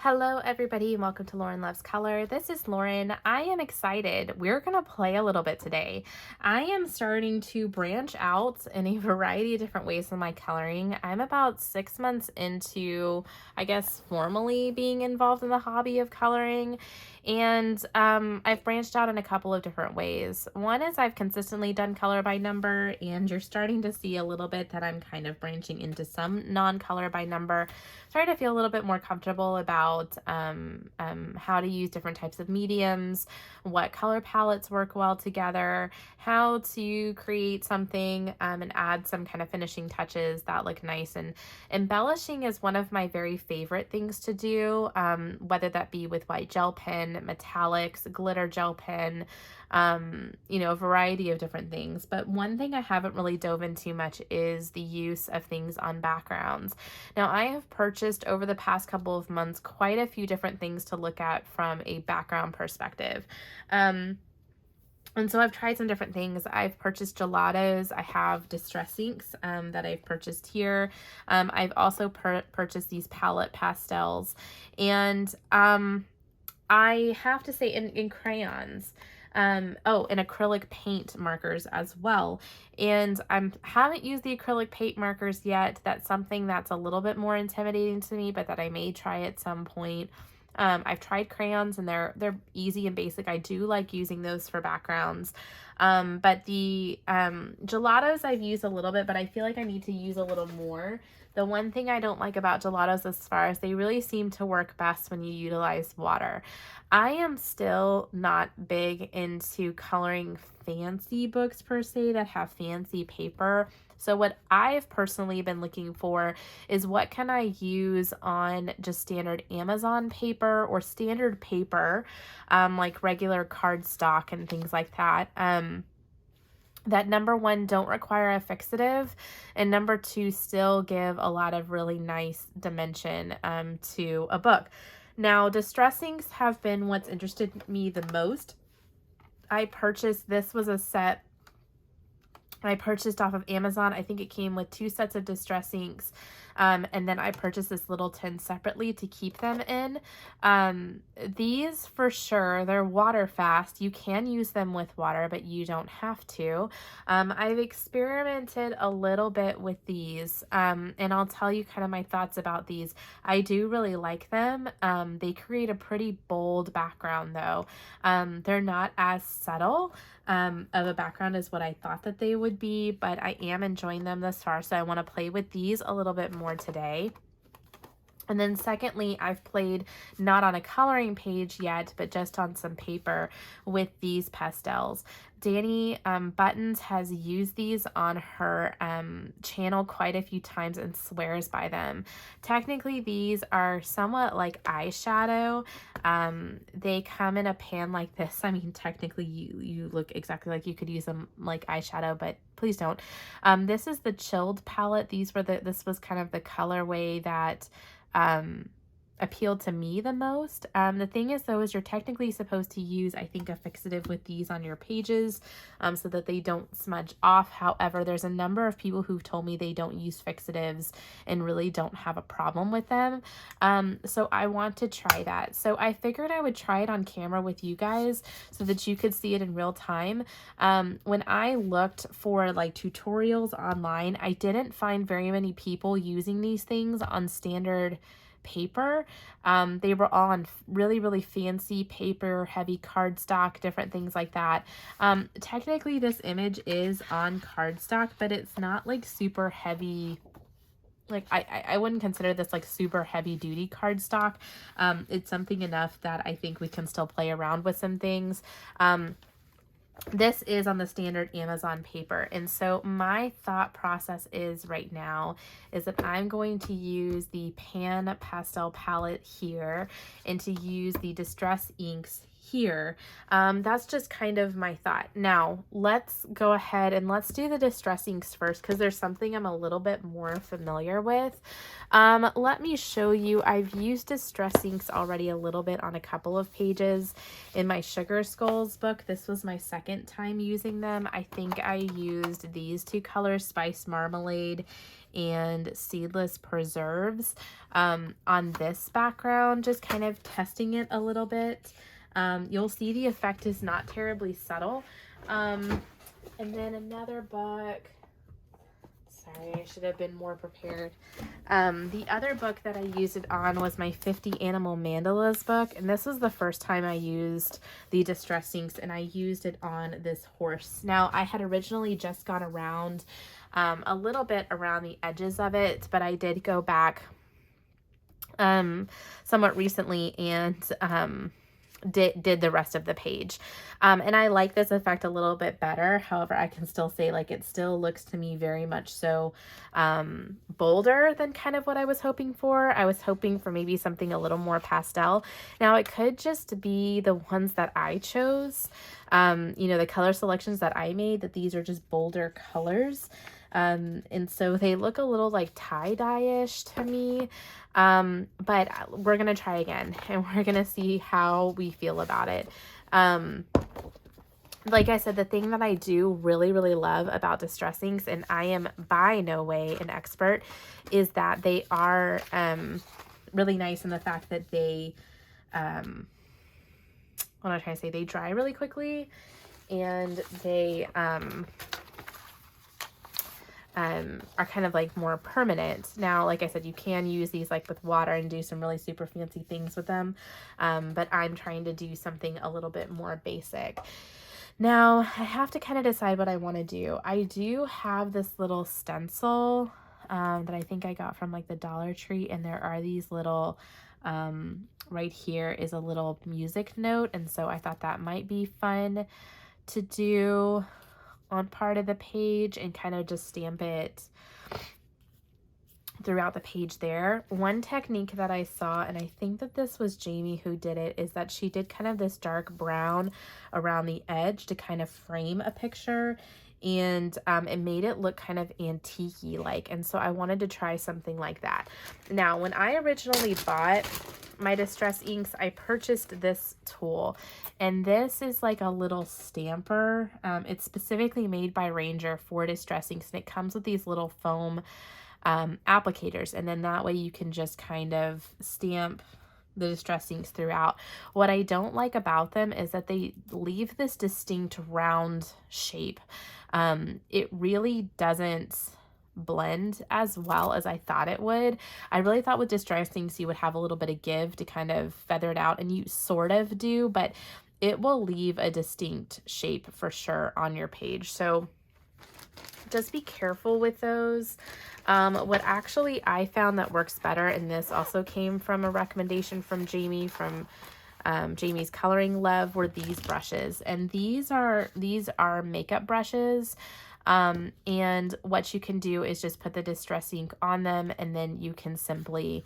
Hello everybody and welcome to Lauren Loves Color. This is Lauren. I am excited. We're going to play a little bit today. I am starting to branch out in a variety of different ways in my coloring. I'm about 6 months into, I guess, formally being involved in the hobby of coloring. And I've branched out in a couple of different ways. One is I've consistently done color by number, and you're starting to see a little bit that I'm kind of branching into some non-color by number. Trying to feel a little bit more comfortable about how to use different types of mediums, what color palettes work well together, how to create something and add some kind of finishing touches that look nice. And embellishing is one of my very favorite things to do, whether that be with white gel pen, metallics, glitter gel pen, a variety of different things. But one thing I haven't really dove into much is the use of things on backgrounds. Now, I have purchased over the past couple of months quite a few different things to look at from a background perspective. And so I've tried some different things. I've purchased gelatos. I have distress inks that I've purchased here. I've also purchased these palette pastels. And I have to say in crayons. And acrylic paint markers as well. And I haven't used the acrylic paint markers yet. That's something that's a little bit more intimidating to me, but that I may try at some point. I've tried crayons and they're easy and basic. I do like using those for backgrounds. But the gelatos I've used a little bit, but I feel like I need to use a little more. The one thing I don't like about gelatos as far as they really seem to work best when you utilize water. I am still not big into coloring fancy books per se that have fancy paper. So what I've personally been looking for is what can I use on just standard Amazon paper or standard paper, like regular cardstock and things like that. That number one, don't require a fixative, and number two, still give a lot of really nice dimension to a book. Now, distress inks have been what's interested me the most. This was a set I purchased off of Amazon. I think it came with 2 sets of distress inks. And then I purchased this little tin separately to keep them in. These for sure, they're water fast. You can use them with water, but you don't have to. I've experimented a little bit with these, and I'll tell you kind of my thoughts about these. I do really like them. They create a pretty bold background though. They're not as subtle of a background as what I thought that they would be, but I am enjoying them thus far, so I want to play with these a little bit more today. And then secondly, I've played not on a coloring page yet, but just on some paper with these pastels. Danny Buttons has used these on her channel quite a few times and swears by them. Technically, these are somewhat like eyeshadow. They come in a pan like this. I mean, technically, you look exactly like you could use them like eyeshadow, but please don't. This is the chilled palette. This was kind of the colorway that appealed to me the most. The thing is though, is you're technically supposed to use, I think, a fixative with these on your pages so that they don't smudge off. However, there's a number of people who've told me they don't use fixatives and really don't have a problem with them. So I want to try that. So I figured I would try it on camera with you guys so that you could see it in real time. When I looked for like tutorials online, I didn't find very many people using these things on standard paper. They were all on really, really fancy paper, heavy cardstock, different things like that. Technically, this image is on cardstock, but it's not like super heavy. Like I wouldn't consider this like super heavy duty cardstock. It's something enough that I think we can still play around with some things. This is on the standard Amazon paper. And so my thought process is right now is that I'm going to use the pan pastel palette here and to use the distress inks here. That's just kind of my thought. Now, let's go ahead and let's do the distress inks first, because there's something I'm a little bit more familiar with. Let me show you. I've used distress inks already a little bit on a couple of pages in my Sugar Skulls book. This was my second time using them. I think I used these two colors, Spice Marmalade and Seedless Preserves, on this background, just kind of testing it a little bit. You'll see the effect is not terribly subtle. And then another book, sorry, I should have been more prepared. The other book that I used it on was my 50 Animal Mandalas book, and this was the first time I used the distress inks, and I used it on this horse. Now, I had originally just gone around a little bit around the edges of it, but I did go back somewhat recently and did the rest of the page. And I like this effect a little bit better. However, I can still say, like, it still looks to me very much so bolder than kind of what I was hoping for. I was hoping for maybe something a little more pastel. Now, it could just be the ones that I chose, you know, the color selections that I made, that these are just bolder colors. And so they look a little like tie-dye-ish to me. But we're going to try again, and we're going to see how we feel about it. Like I said, the thing that I do really, really love about distress inks, and I am by no way an expert, is that they are, really nice in the fact that they, what am I trying to say? They dry really quickly, and they, are kind of like more permanent. Now, like I said, you can use these like with water and do some really super fancy things with them. But I'm trying to do something a little bit more basic. Now, I have to kind of decide what I want to do. I do have this little stencil that I think I got from like the Dollar Tree, and there are these little, right here is a little music note, and so I thought that might be fun to do on part of the page and kind of just stamp it throughout the page there. One technique that I saw, and I think that this was Jamie who did it, is that she did kind of this dark brown around the edge to kind of frame a picture, and it made it look kind of antique-y like, and so I wanted to try something like that. Now, when I originally bought my distress inks, I purchased this tool, and this is like a little stamper. It's specifically made by Ranger for distress inks, and it comes with these little foam applicators, and then that way you can just kind of stamp the distress inks throughout. What I don't like about them is that they leave this distinct round shape. It really doesn't blend as well as I thought it would. I really thought with distress inks you would have a little bit of give to kind of feather it out, and you sort of do, but it will leave a distinct shape for sure on your page. So just be careful with those. What actually I found that works better, and this also came from a recommendation from Jamie from Jamie's Coloring Love, were these brushes. And these are makeup brushes. And what you can do is just put the distress ink on them, and then you can simply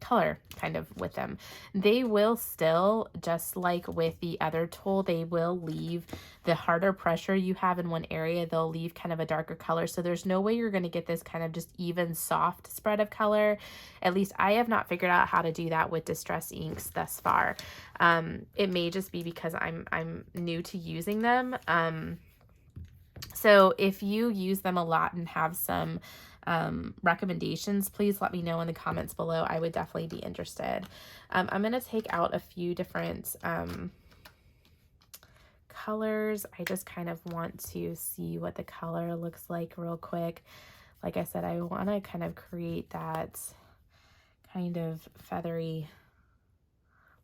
color kind of with them. They will still, just like with the other tool, they will leave the harder pressure you have in one area, they'll leave kind of a darker color. So there's no way you're going to get this kind of just even soft spread of color. At least I have not figured out how to do that with distress inks thus far. It may just be because I'm new to using them. So if you use them a lot and have some recommendations, please let me know in the comments below. I would definitely be interested. I'm going to take out a few different colors. I just kind of want to see what the color looks like real quick. Like I said, I want to kind of create that kind of feathery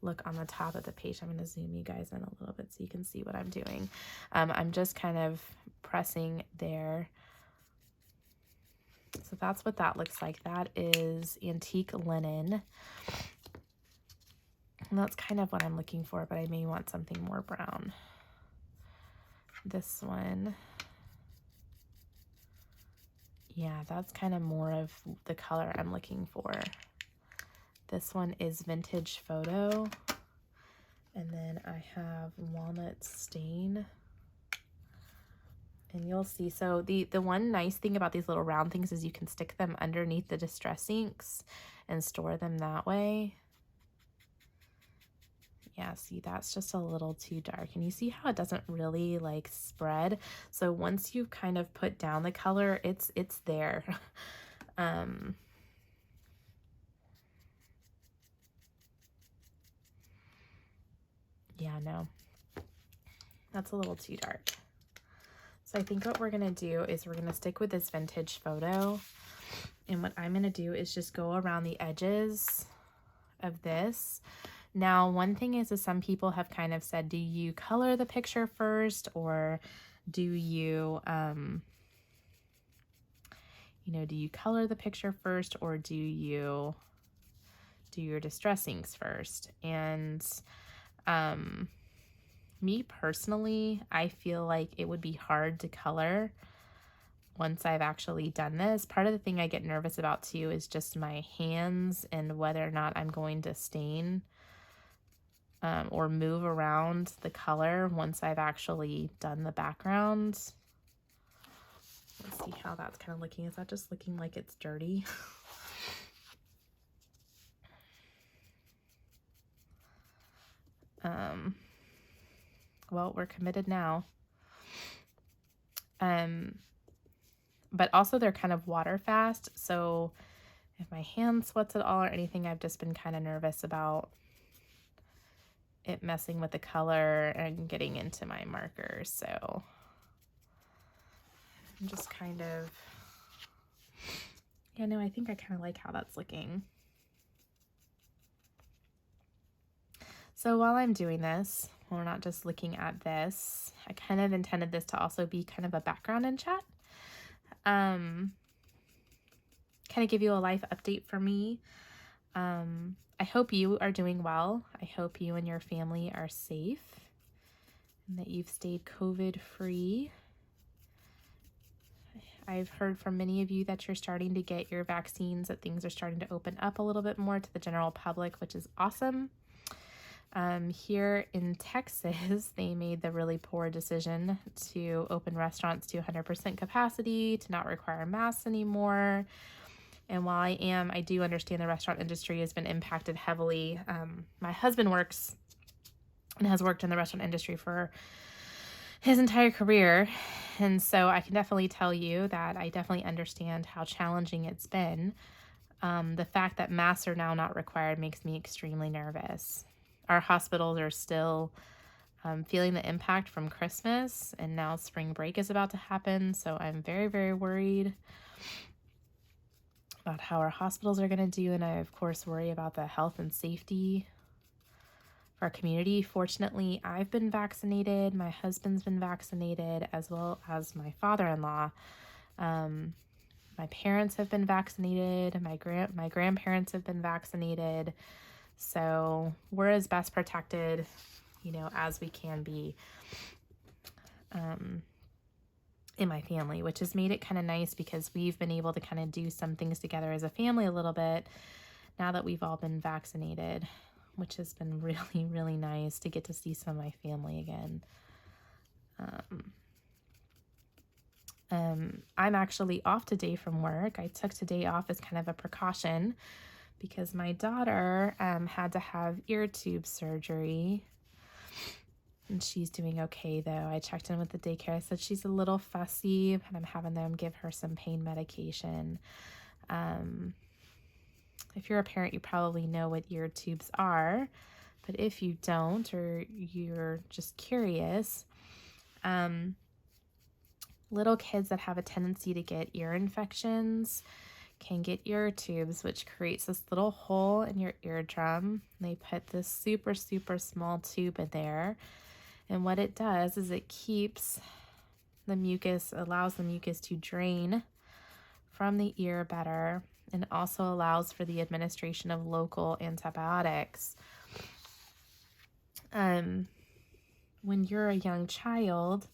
look on the top of the page. I'm going to zoom you guys in a little bit so you can see what I'm doing. I'm just kind of pressing there. So that's what that looks like. That is antique linen. And that's kind of what I'm looking for, but I may want something more brown. This one, yeah, that's kind of more of the color I'm looking for. This one is Vintage Photo. And then I have walnut stain. And you'll see, so the one nice thing about these little round things is you can stick them underneath the distress inks and store them that way. Yeah, see, that's just a little too dark. And you see how it doesn't really like spread. So once you've kind of put down the color, it's there. Yeah, no, that's a little too dark. So I think what we're gonna do is we're gonna stick with this vintage photo. And what I'm gonna do is just go around the edges of this. Now, one thing is some people have kind of said, do you color the picture first, or do you, do you color the picture first, or do you do your distress inks first? And me personally, I feel like it would be hard to color once I've actually done this. Part of the thing I get nervous about too is just my hands and whether or not I'm going to stain or move around the color once I've actually done the background. Let's see how that's kind of looking. Is that just looking like it's dirty? Well, we're committed now. But also they're kind of water fast, so if my hand sweats at all or anything, I've just been kind of nervous about it messing with the color and getting into my markers. So I'm just kind of, yeah, no, I think I kind of like how that's looking. So while I'm doing this, we're not just looking at this, I kind of intended this to also be kind of a background in chat. Kind of give you a life update for me. I hope you are doing well. I hope you and your family are safe and that you've stayed COVID free. I've heard from many of you that you're starting to get your vaccines, that things are starting to open up a little bit more to the general public, which is awesome. Here in Texas, they made the really poor decision to open restaurants to 100% capacity, to not require masks anymore. And while I do understand the restaurant industry has been impacted heavily. My husband works and has worked in the restaurant industry for his entire career. And so I can definitely tell you that I definitely understand how challenging it's been. The fact that masks are now not required makes me extremely nervous. Our hospitals are still feeling the impact from Christmas, and now spring break is about to happen. So I'm very, very worried about how our hospitals are going to do. And I, of course, worry about the health and safety of our community. Fortunately, I've been vaccinated. My husband's been vaccinated, as well as my father-in-law. My parents have been vaccinated. My grandparents have been vaccinated. So we're as best protected, as we can be in my family, which has made it kind of nice because we've been able to kind of do some things together as a family a little bit now that we've all been vaccinated, which has been really, really nice to get to see some of my family again. I'm actually off today from work. I took today off as kind of a precaution because my daughter had to have ear tube surgery, and she's doing okay though. I checked in with the daycare. I said she's a little fussy, and I'm having them give her some pain medication. If you're a parent, you probably know what ear tubes are, but if you don't, or you're just curious, little kids that have a tendency to get ear infections can get ear tubes, which creates this little hole in your eardrum. They put this super, super small tube in there. And what it does is it keeps the mucus, allows the mucus to drain from the ear better, and also allows for the administration of local antibiotics. When you're a young child,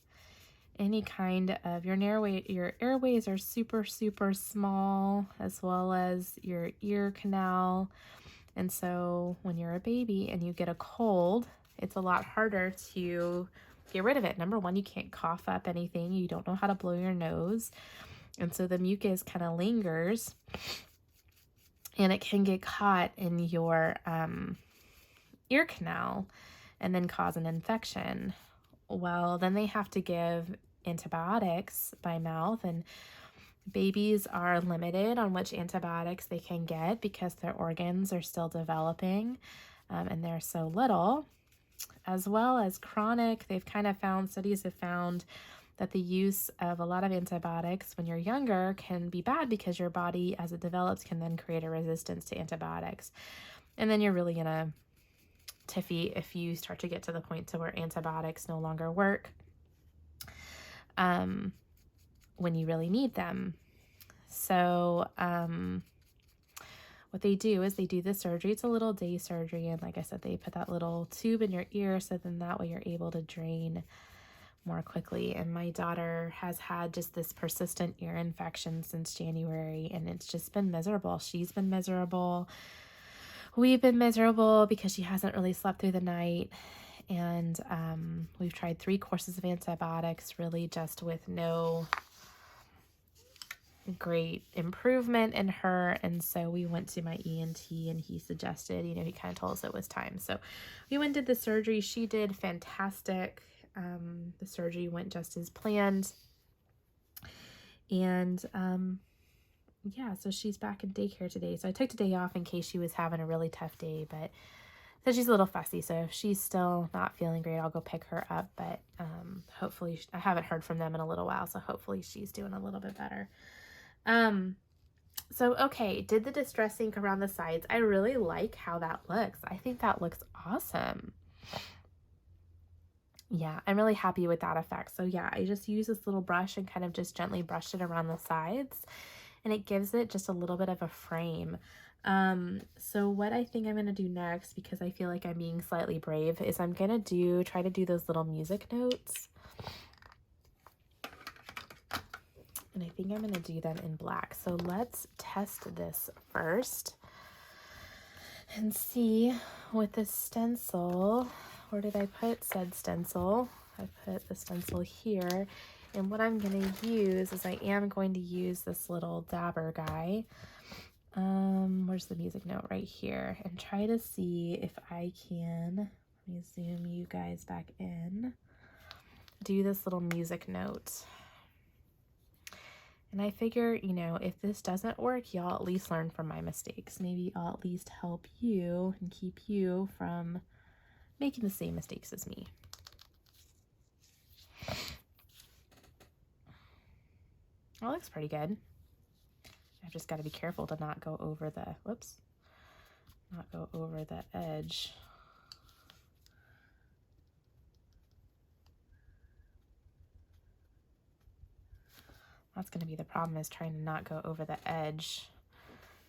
any kind of your airways are super, super small, as well as your ear canal. And so when you're a baby and you get a cold, it's a lot harder to get rid of it. Number one, you can't cough up anything. You don't know how to blow your nose. And so the mucus kind of lingers and it can get caught in your ear canal and then cause an infection. Well, then they have to give antibiotics by mouth, and babies are limited on which antibiotics they can get because their organs are still developing and they're so little. As well as chronic, studies have found that the use of a lot of antibiotics when you're younger can be bad because your body, as it develops, can then create a resistance to antibiotics. And then you're really in a tiffy if you start to get to the point to where antibiotics no longer work when you really need them. So what they do is they do the surgery. It's a little day surgery, and like I said, they put that little tube in your ear so then that way you're able to drain more quickly. And my daughter has had just this persistent ear infection since January, and it's just been miserable. She's been miserable. We've been miserable because she hasn't really slept through the night. And we've tried 3 courses of antibiotics, really just with no great improvement in her. And so we went to my ENT, and he suggested, he kind of told us it was time. So we went and did the surgery. She did fantastic. The surgery went just as planned. And yeah, so she's back in daycare today. So I took today off in case she was having a really tough day, but so she's a little fussy. So if she's still not feeling great, I'll go pick her up. But hopefully, I haven't heard from them in a little while, so hopefully she's doing a little bit better. So okay, did the distress ink around the sides. I really like how that looks. I think that looks awesome. Yeah, I'm really happy with that effect. So yeah, I just use this little brush and kind of just gently brush it around the sides, and it gives it just a little bit of a frame. So what I think I'm going to do next, because I feel like I'm being slightly brave, is I'm going to try to do those little music notes. And I think I'm going to do them in black. So let's test this first and see with the stencil. Where did I put said stencil? I put the stencil here. And what I'm going to use is I am going to use this little dabber guy. Where's the music note? Right here. And try to see if I can, let me zoom you guys back in, do this little music note. And I figure, if this doesn't work, y'all at least learn from my mistakes. Maybe I'll at least help you and keep you from making the same mistakes as me. That looks pretty good. I've just got to be careful to not go over the, not go over the edge. That's going to be the problem, is trying to not go over the edge,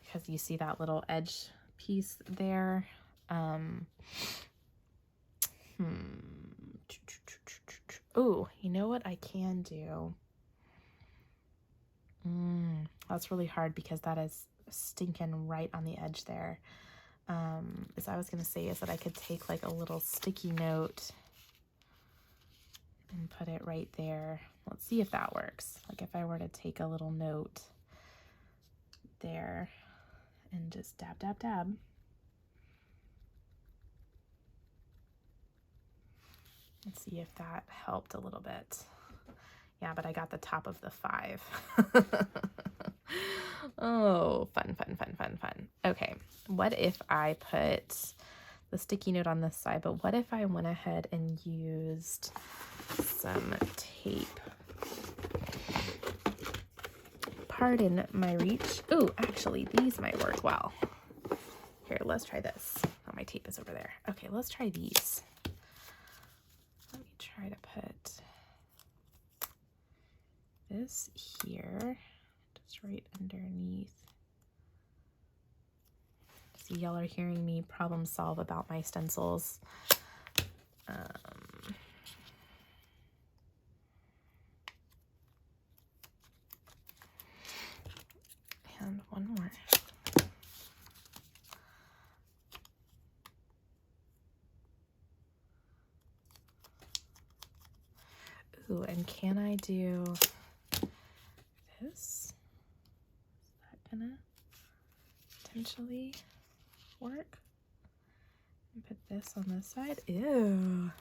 because you see that little edge piece there. Oh, you know what I can do? That's really hard because that is stinking right on the edge there. As I was going to say is that I could take like a little sticky note and put it right there. Let's see if that works. Like if I were to take a little note there and just dab, dab, dab. Let's see if that helped a little bit. Yeah, but I got the top of the 5. Oh, fun, fun, fun, fun, fun. Okay, what if I put the sticky note on this side, but what if I went ahead and used some tape? Pardon my reach. Oh, actually, these might work well. Here, let's try this. Oh, my tape is over there. Okay, let's try these. Let me try to put this here, just right underneath. See, y'all are hearing me problem solve about my stencils. And one more. Ooh, and can I do this? Is that gonna potentially work? And put this on this side. Ew.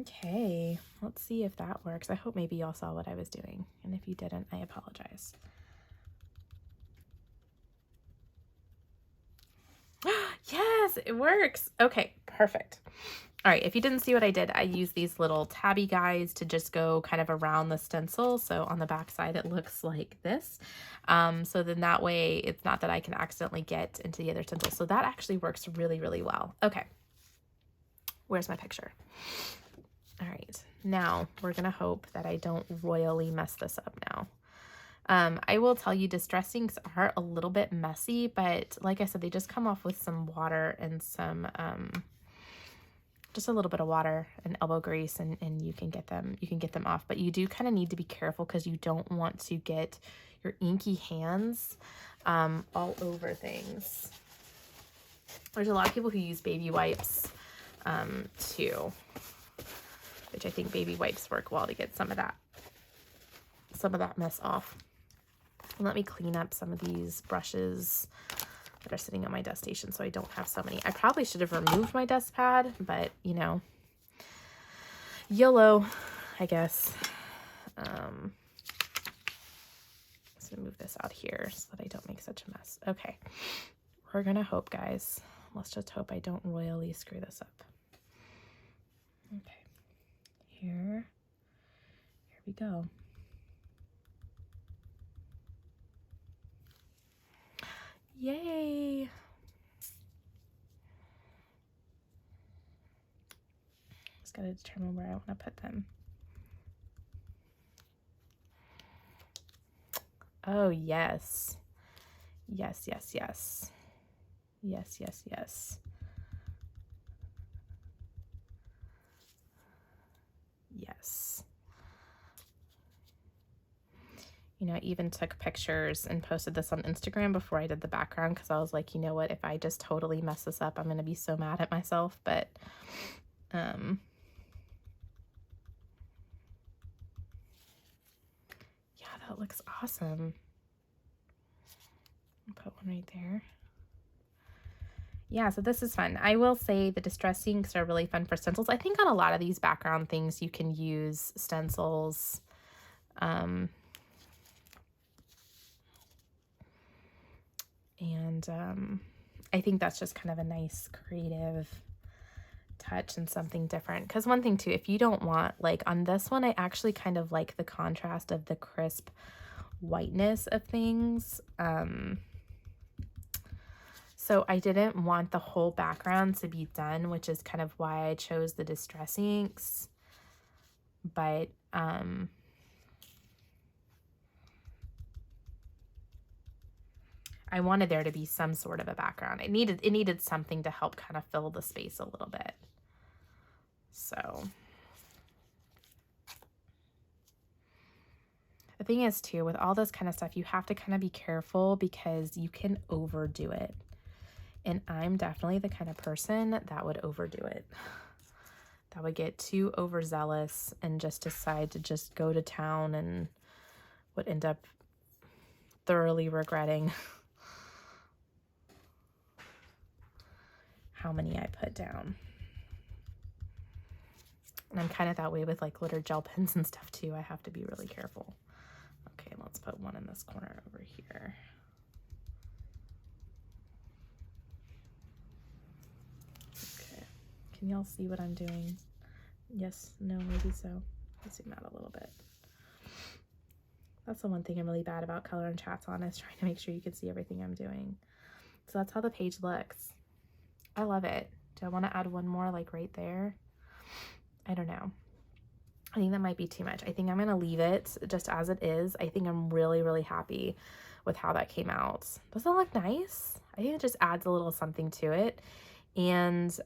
Okay, let's see if that works. I hope maybe y'all saw what I was doing, and if you didn't, I apologize. Yes, it works. Okay, perfect. All right, if you didn't see what I did, I used these little tabby guys to just go kind of around the stencil. So on the back side, it looks like this. So then that way, it's not that I can accidentally get into the other stencil. So that actually works really, really well. Okay, where's my picture? All right, now we're gonna hope that I don't royally mess this up now. I will tell you, distress inks are a little bit messy, but like I said, they just come off with some water and some, just a little bit of water and elbow grease, and you can get them off. But you do kind of need to be careful because you don't want to get your inky hands all over things. There's a lot of people who use baby wipes too, which I think baby wipes work well to get some of that mess off. And let me clean up some of these brushes that are sitting on my dust station so I don't have so many. I probably should have removed my dust pad, but you know, YOLO, I guess. Let's move this out here so that I don't make such a mess. Okay, we're gonna hope, guys. Let's just hope I don't royally screw this up. Okay, here we go. Yay! Just gotta determine where I want to put them. Oh, yes. Yes, yes, yes. Yes, yes, yes. Yes. You know, I even took pictures and posted this on Instagram before I did the background because I was like, you know what, if I just totally mess this up, I'm going to be so mad at myself. But, yeah, that looks awesome. I'll put one right there. Yeah, so this is fun. I will say the distress inks are really fun for stencils. I think on a lot of these background things, you can use stencils. I think that's just kind of a nice creative touch and something different. Because one thing too, if you don't want, like on this one, I actually kind of like the contrast of the crisp whiteness of things. So I didn't want the whole background to be done, which is kind of why I chose the distress inks. But I wanted there to be some sort of a background. It needed something to help kind of fill the space a little bit. So the thing is too, with all this kind of stuff, you have to kind of be careful because you can overdo it. And I'm definitely the kind of person that would overdo it. That would get too overzealous and just decide to just go to town and would end up thoroughly regretting how many I put down. And I'm kind of that way with like glitter gel pens and stuff too. I have to be really careful. Okay, let's put one in this corner over here. Okay, can y'all see what I'm doing? Yes, no, maybe so. Let's zoom out a little bit. That's the one thing I'm really bad about color and chats on, is trying to make sure you can see everything I'm doing. So that's how the page looks. I love it. Do I want to add one more like right there? I don't know. I think that might be too much. I think I'm going to leave it just as it is. I think I'm really, really happy with how that came out. Doesn't it look nice? I think it just adds a little something to it. And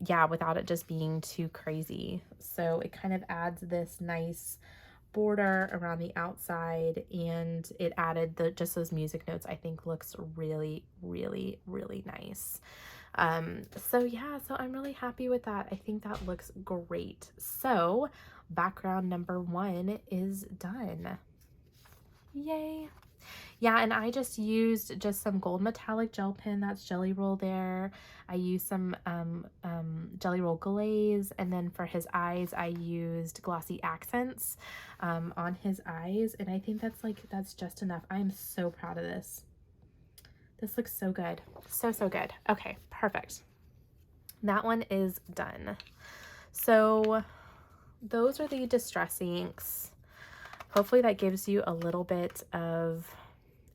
yeah, without it just being too crazy. So it kind of adds this nice border around the outside, and it added just those music notes. I think looks really, really, really nice. So yeah, so I'm really happy with that. I think that looks great. So background number 1 is done. Yay. Yeah, and I just used just some gold metallic gel pen. That's Jelly Roll there. I used some Jelly Roll glaze, and then for his eyes, I used glossy accents on his eyes, and I think that's just enough. I'm so proud of this. This looks so good. So good. Okay, perfect. That one is done. So those are the distress inks. Hopefully that gives you a little bit of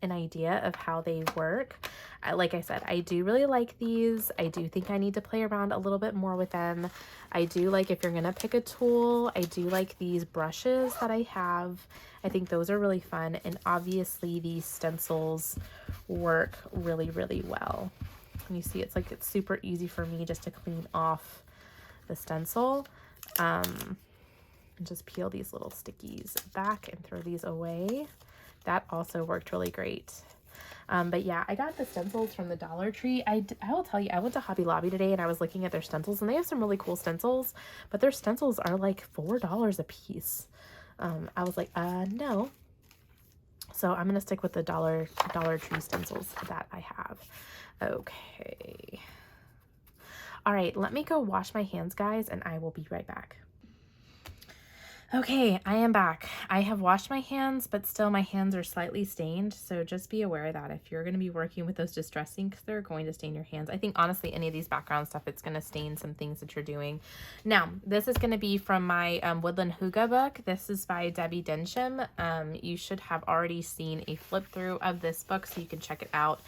an idea of how they work. Like I said, I do really like these. I do think I need to play around a little bit more with them. I do like, if you're gonna pick a tool, I do like these brushes that I have. I think those are really fun, and obviously these stencils work really well. And you see, it's super easy for me just to clean off the stencil. And just peel these little stickies back and throw these away. That also worked really great. But yeah, I got the stencils from the Dollar Tree. I will tell you, I went to Hobby Lobby today and I was looking at their stencils, and they have some really cool stencils, but their stencils are like $4 a piece. I was like, no. So I'm gonna stick with the Dollar Tree stencils that I have. Okay. All right, let me go wash my hands, guys, and I will be right back. Okay, I am back. I have washed my hands, but still my hands are slightly stained. So just be aware that if you're going to be working with those distress inks, they're going to stain your hands. I think honestly, any of these background stuff, it's going to stain some things that you're doing. Now, this is going to be from my Woodland Hygge book. This is by Debbie Densham. You should have already seen a flip through of this book, so you can check it out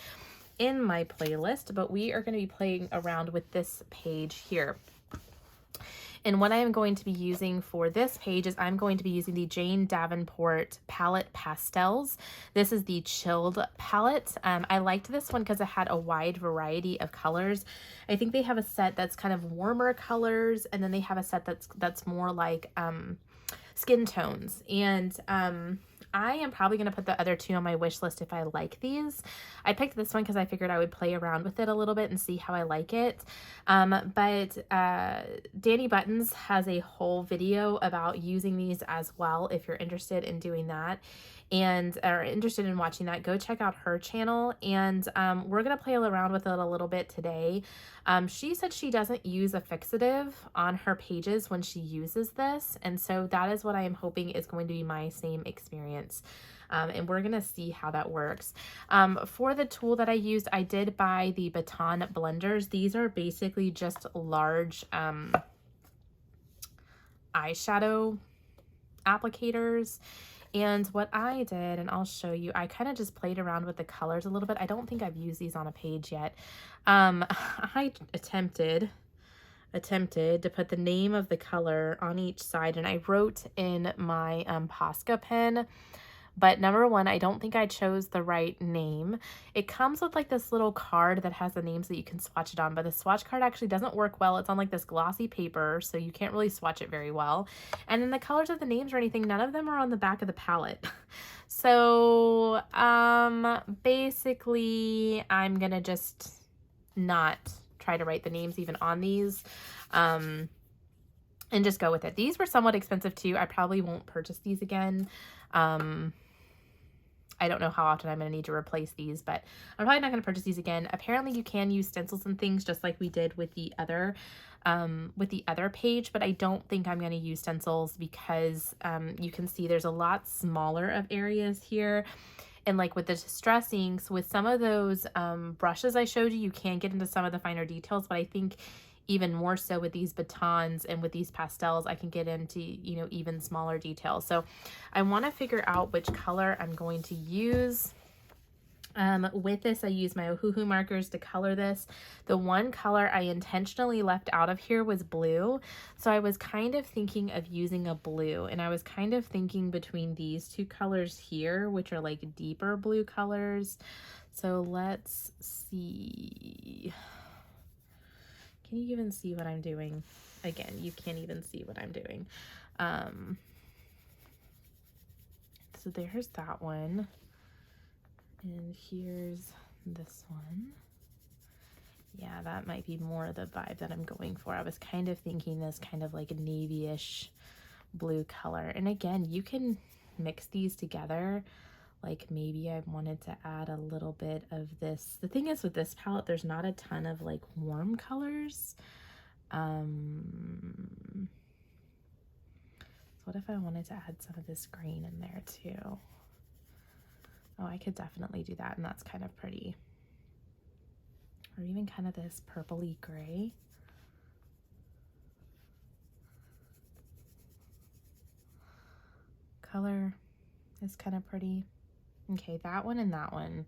in my playlist. But we are going to be playing around with this page here. And what I am going to be using for this page is I'm going to be using the Jane Davenport palette Pastels. This is the chilled palette. I liked this one because it had a wide variety of colors. I think they have a set that's kind of warmer colors, and then they have a set that's more like skin tones. And I am probably going to put the other two on my wish list if I like these. I picked this one because I figured I would play around with it a little bit and see how I like it. But Danny Buttons has a whole video about using these as well. If you're interested in doing that and are interested in watching that, go check out her channel. And we're going to play around with it a little bit today. She said she doesn't use a fixative on her pages when she uses this. And so that is what I am hoping is going to be my same experience. And we're going to see how that works. For the tool that I used, I did buy the Baton blenders. These are basically just large eyeshadow applicators. And what I did, and I'll show you, I kind of just played around with the colors a little bit. I don't think I've used these on a page yet. I attempted to put the name of the color on each side, and I wrote in my Posca pen. But number one, I don't think I chose the right name. It comes with like this little card that has the names that you can swatch it on, but the swatch card actually doesn't work well. It's on like this glossy paper, so you can't really swatch it very well. And then the colors of the names or anything, none of them are on the back of the palette. So basically I'm gonna just not try to write the names even on these. And just go with it. These were somewhat expensive too. I probably won't purchase these again. I don't know how often I'm going to need to replace these, but I'm probably not going to purchase these again. Apparently you can use stencils and things just like we did with the other page, but I don't think I'm going to use stencils because you can see there's a lot smaller of areas here. And like with the distress inks, with some of those brushes I showed you, you can get into some of the finer details, but I think even more so with these batons and with these pastels, I can get into, you know, even smaller details. So I want to figure out which color I'm going to use. With this, I use my Ohuhu markers to color this. The one color I intentionally left out of here was blue. So I was kind of thinking of using a blue, and I was kind of thinking between these two colors here, which are like deeper blue colors. So let's see. Can you even see what I'm doing? Again, you can't even see what I'm doing. So there's that one. And here's this one. Yeah, that might be more the vibe that I'm going for. I was kind of thinking this kind of like navy-ish blue color. And again, you can mix these together. Like maybe I wanted to add a little bit of this. The thing is with this palette, there's not a ton of like warm colors. So what if I wanted to add some of this green in there too? Oh, I could definitely do that, and that's kind of pretty. Or even kind of this purpley gray. Color is kind of pretty. Okay, that one and that one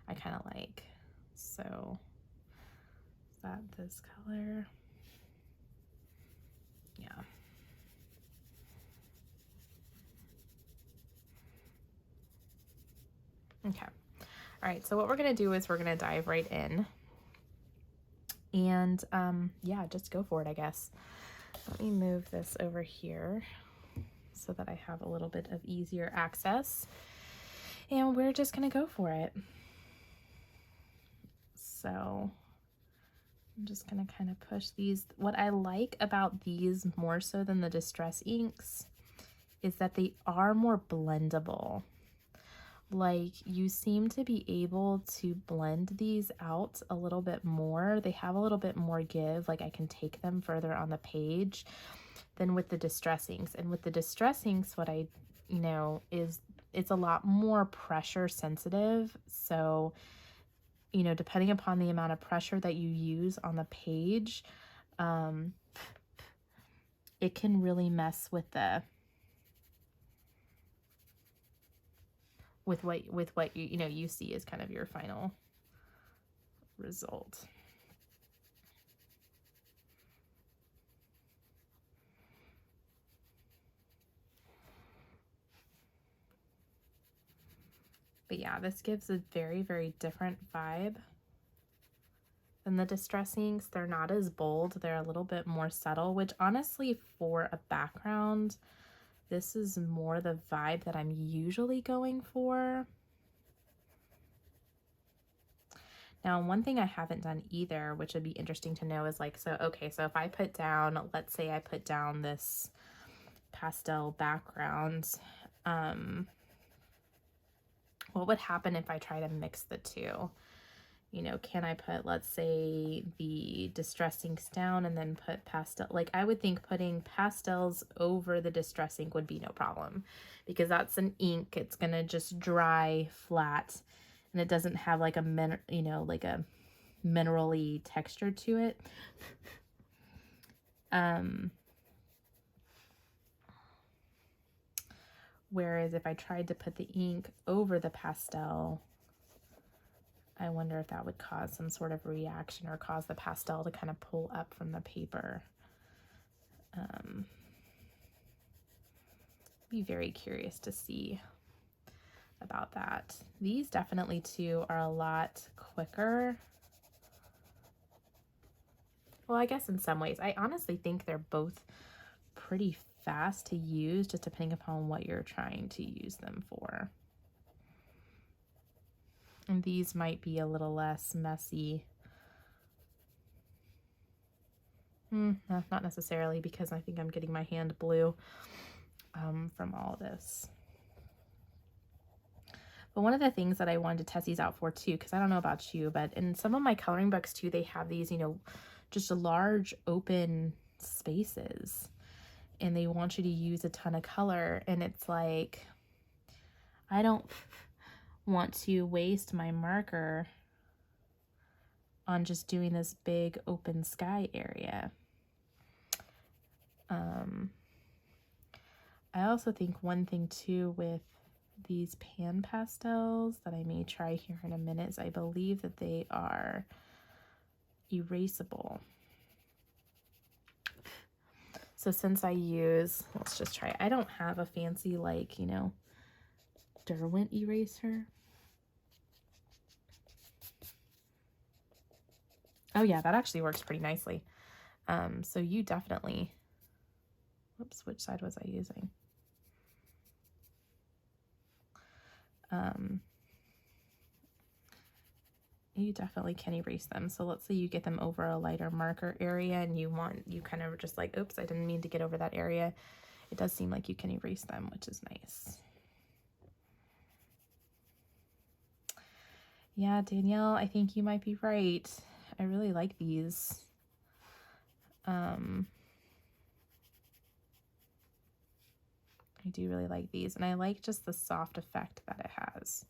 I kind of like. So is that this color? Yeah. Okay. All right, so what we're gonna do is we're gonna dive right in. And yeah, just go for it, I guess. Let me move this over here so that I have a little bit of easier access. And we're just gonna go for it. So I'm just gonna kind of push these. What I like about these more so than the Distress inks is that they are more blendable. Like you seem to be able to blend these out a little bit more. They have a little bit more give, like I can take them further on the page than with the Distress inks. And with the Distress inks, what I, is it's a lot more pressure sensitive. So, depending upon the amount of pressure that you use on the page, it can really mess with the with what you see as kind of your final result. But yeah, this gives a very, very different vibe than the Distress inks. They're not as bold. They're a little bit more subtle, which honestly for a background, this is more the vibe that I'm usually going for. Now, one thing I haven't done either, which would be interesting to know, is like, so if I put down, let's say I put down this pastel background, what would happen if I try to mix the two? Can I put, let's say, the Distress inks down and then put pastel? Like, I would think putting pastels over the Distress ink would be no problem, because that's an ink. It's gonna just dry flat, and it doesn't have like a mineral-y texture to it. Whereas if I tried to put the ink over the pastel, I wonder if that would cause some sort of reaction or cause the pastel to kind of pull up from the paper. Be very curious to see about that. These definitely too are a lot quicker. Well, I guess in some ways, I honestly think they're both pretty fast to use, just depending upon what you're trying to use them for. And these might be a little less messy. No, not necessarily, because I think I'm getting my hand blue from all this. But one of the things that I wanted to test these out for too, because I don't know about you, but in some of my coloring books too, they have these, just large open spaces, and they want you to use a ton of color. And it's like, I don't want to waste my marker on just doing this big open sky area. I also think one thing too with these pan pastels that I may try here in a minute is I believe that they are erasable. So since I use, let's just try, I don't have a fancy like, Derwent eraser. Oh yeah, that actually works pretty nicely. So you definitely, whoops, which side was I using? You definitely can erase them. So let's say you get them over a lighter marker area and you kind of just like, oops, I didn't mean to get over that area. it does seem like you can erase them, which is nice. Yeah, Danielle, I think you might be right. I really like these. I do really like these, and I like just the soft effect that it has.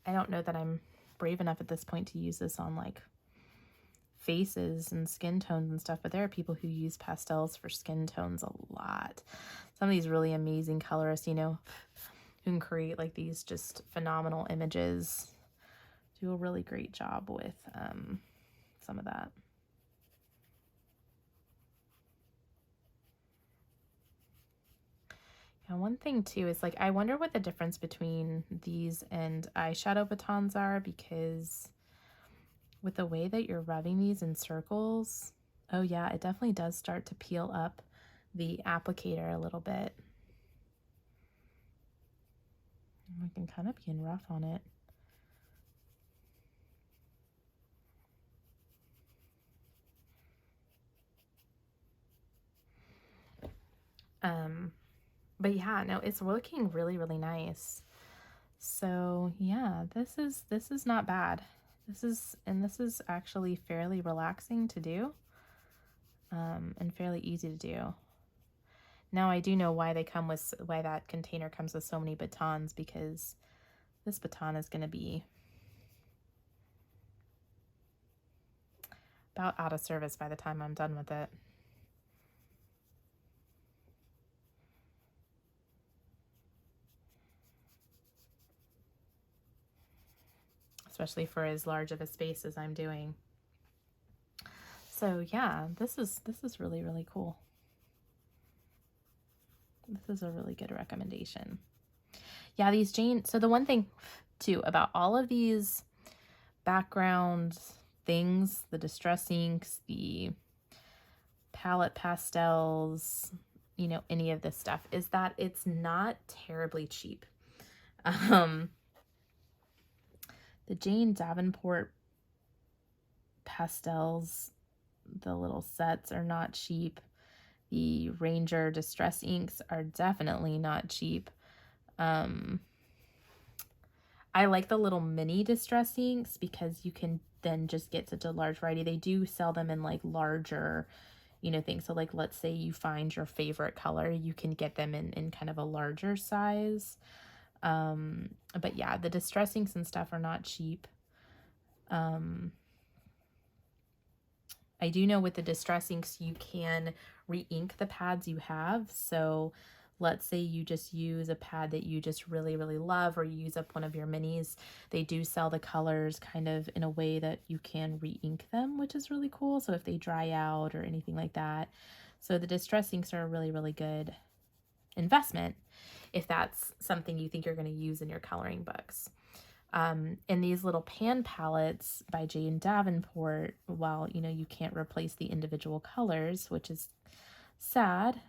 I don't know that I'm brave enough at this point to use this on like faces and skin tones and stuff, but there are people who use pastels for skin tones a lot. Some of these really amazing colorists, you know, who can create like these just phenomenal images, do a really great job with some of that. And one thing too is like, I wonder what the difference between these and eyeshadow batons are, because with the way that you're rubbing these in circles, oh yeah, it definitely does start to peel up the applicator a little bit. I can kind of be rough on it. But yeah, no, it's looking really, really nice. So yeah, this is not bad. This is actually fairly relaxing to do, and fairly easy to do. Now I do know why why that container comes with so many batons, because this baton is going to be about out of service by the time I'm done with it. Especially for as large of a space as I'm doing. So yeah, this is really, really cool. This is a really good recommendation. Yeah, these Jane, so the one thing too about all of these background things, the distress inks, the palette pastels, you know, any of this stuff, is that it's not terribly cheap. The Jane Davenport pastels, the little sets, are not cheap. The Ranger distress inks are definitely not cheap. I like the little mini distress inks because you can then just get such a large variety. They do sell them in like larger, you know, things. So like, let's say you find your favorite color, you can get them in kind of a larger size. But yeah, the distress inks and stuff are not cheap. I do know with the distress inks, you can re-ink the pads you have. So let's say you just use a pad that you just really, really love, or you use up one of your minis. They do sell the colors kind of in a way that you can re-ink them, which is really cool. So if they dry out or anything like that. So the distress inks are a really, really good investment if that's something you think you're going to use in your coloring books. In these little pan palettes by Jane Davenport, while, you know, you can't replace the individual colors, which is sad,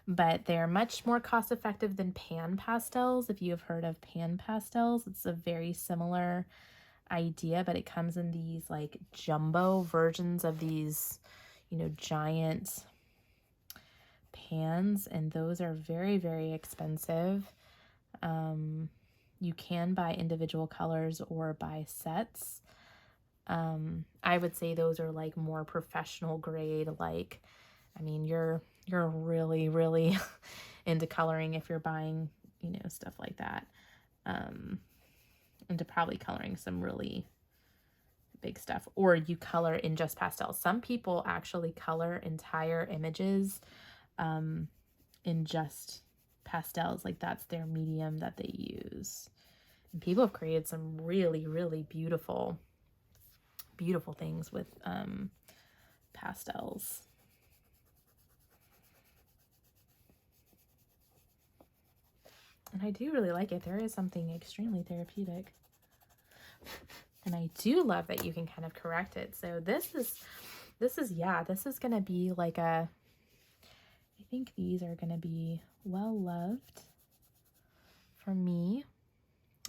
but they're much more cost effective than pan pastels. If you have heard of pan pastels, it's a very similar idea, but it comes in these like jumbo versions of these, you know, giant pans, and those are very, very expensive. You can buy individual colors or buy sets. I would say those are like more professional grade. Like, I mean, you're really, really into coloring if you're buying, you know, stuff like that. Into probably coloring some really big stuff, or you color in just pastels. Some people actually color entire images in just pastels, like that's their medium that they use. And people have created some really, really beautiful things with pastels. And I do really like it. There is something extremely therapeutic. And I do love that you can kind of correct it. So this is going to be like a, I think these are going to be well loved for me.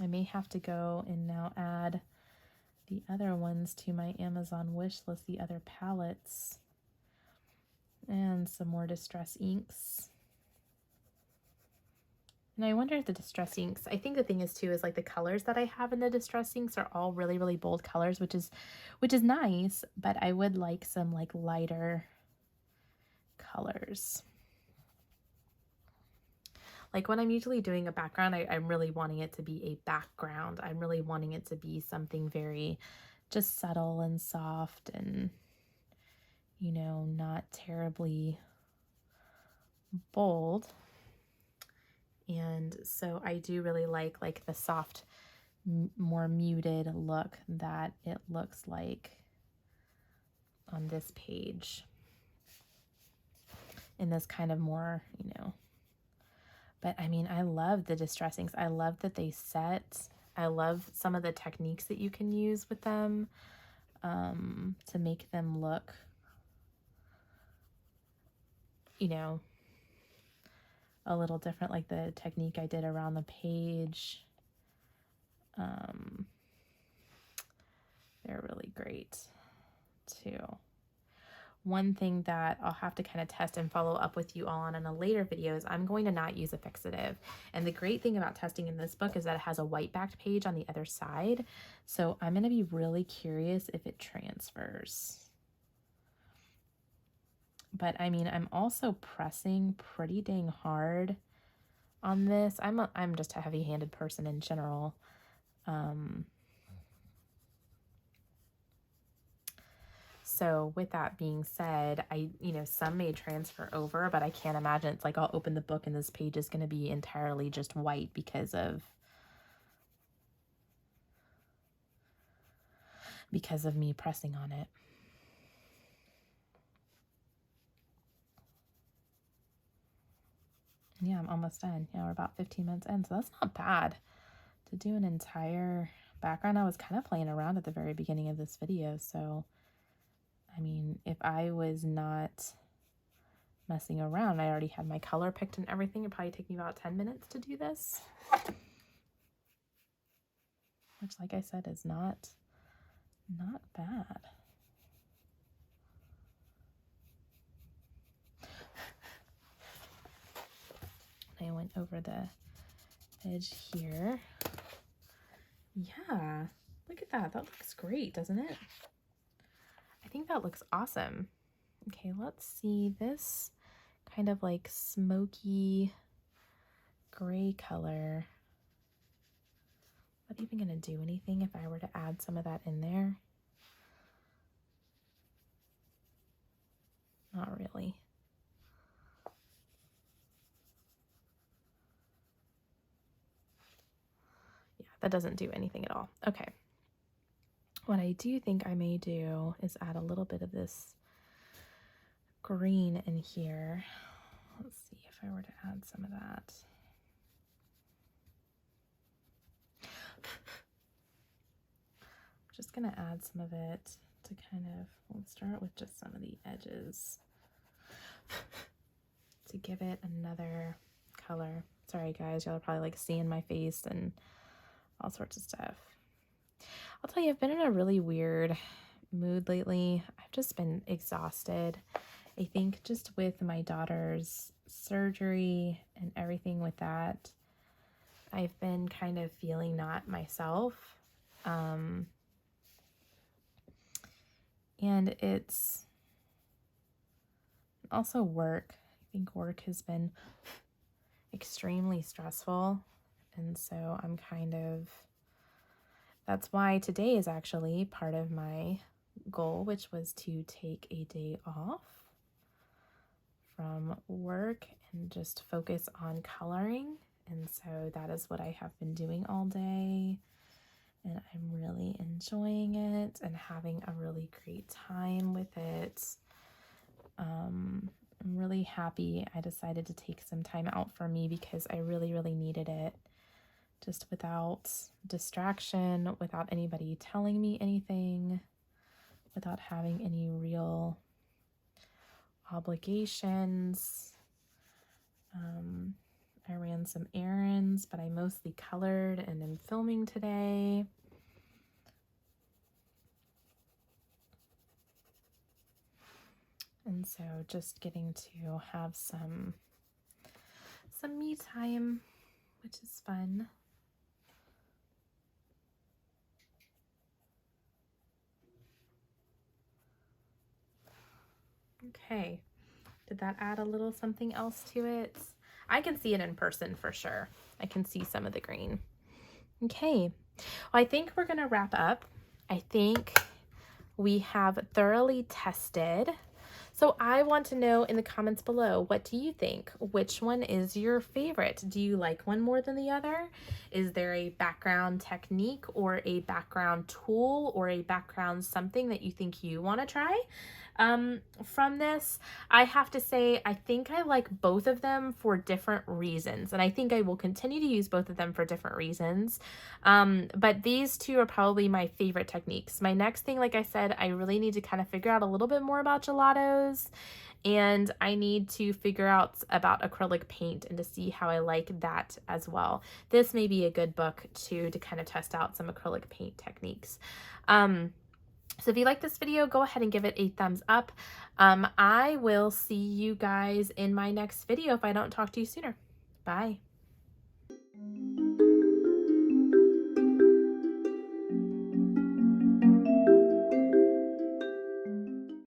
I may have to go and now add the other ones to my Amazon wish list, the other palettes. And some more Distress inks. And I wonder if the Distress inks, I think the thing is too, is like the colors that I have in the Distress inks are all really, really bold colors, which is nice, but I would like some like lighter colors. Like when I'm usually doing a background, I'm really wanting it to be a background. I'm really wanting it to be something very just subtle and soft and, you know, not terribly bold. And so I do really like the soft, more muted look that it looks like on this page. In this kind of more, you know, but I mean, I love the Distress inks. I love that they set. I love some of the techniques that you can use with them to make them look, you know, a little different, like the technique I did around the page. They're really great too. One thing that I'll have to kind of test and follow up with you on in a later video is I'm going to not use a fixative. And the great thing about testing in this book is that it has a white backed page on the other side. So I'm going to be really curious if it transfers. But I mean, I'm also pressing pretty dang hard on this. I'm just a heavy-handed person in general. So with that being said, you know, some may transfer over, but I can't imagine it's like I'll open the book and this page is going to be entirely just white because of me pressing on it. Yeah, I'm almost done. Yeah, we're about 15 minutes in, so that's not bad to do an entire background. I was kind of playing around at the very beginning of this video, so I mean, if I was not messing around, I already had my color picked and everything, it'd probably take me about 10 minutes to do this. Which, like I said, is not bad. I went over the edge here. Yeah, look at that. That looks great, doesn't it? I think that looks awesome. Okay, let's see this kind of like smoky gray color. Not even gonna do anything if I were to add some of that in there. Not really. Yeah, that doesn't do anything at all. Okay. What I do think I may do is add a little bit of this green in here. Let's see if I were to add some of that. Just gonna add some of it to kind of, let's start with just some of the edges to give it another color. Sorry guys, y'all are probably like seeing my face and all sorts of stuff. I'll tell you, I've been in a really weird mood lately. I've just been exhausted. I think just with my daughter's surgery and everything with that, I've been kind of feeling not myself. And it's also work. I think work has been extremely stressful. And so I'm kind of, that's why today is actually part of my goal, which was to take a day off from work and just focus on coloring. And so that is what I have been doing all day. And I'm really enjoying it and having a really great time with it. I'm really happy I decided to take some time out for me because I really, really needed it. Just without distraction, without anybody telling me anything, without having any real obligations. I ran some errands, but I mostly colored and am filming today. And And so just getting to have some me time, which is fun. Okay, did that add a little something else to it? I can see it in person for sure. I can see some of the green. Okay, well, I think we're gonna wrap up. I think we have thoroughly tested. So I want to know in the comments below, what do you think? Which one is your favorite? Do you like one more than the other? Is there a background technique or a background tool or a background something that you think you want to try? From this, I have to say, I think I like both of them for different reasons, and I think I will continue to use both of them for different reasons. But these two are probably my favorite techniques. My next thing, like I said, I really need to kind of figure out a little bit more about gelatos, and I need to figure out about acrylic paint and to see how I like that as well. This may be a good book too, to kind of test out some acrylic paint techniques. So if you like this video, go ahead and give it a thumbs up. I will see you guys in my next video if I don't talk to you sooner. Bye.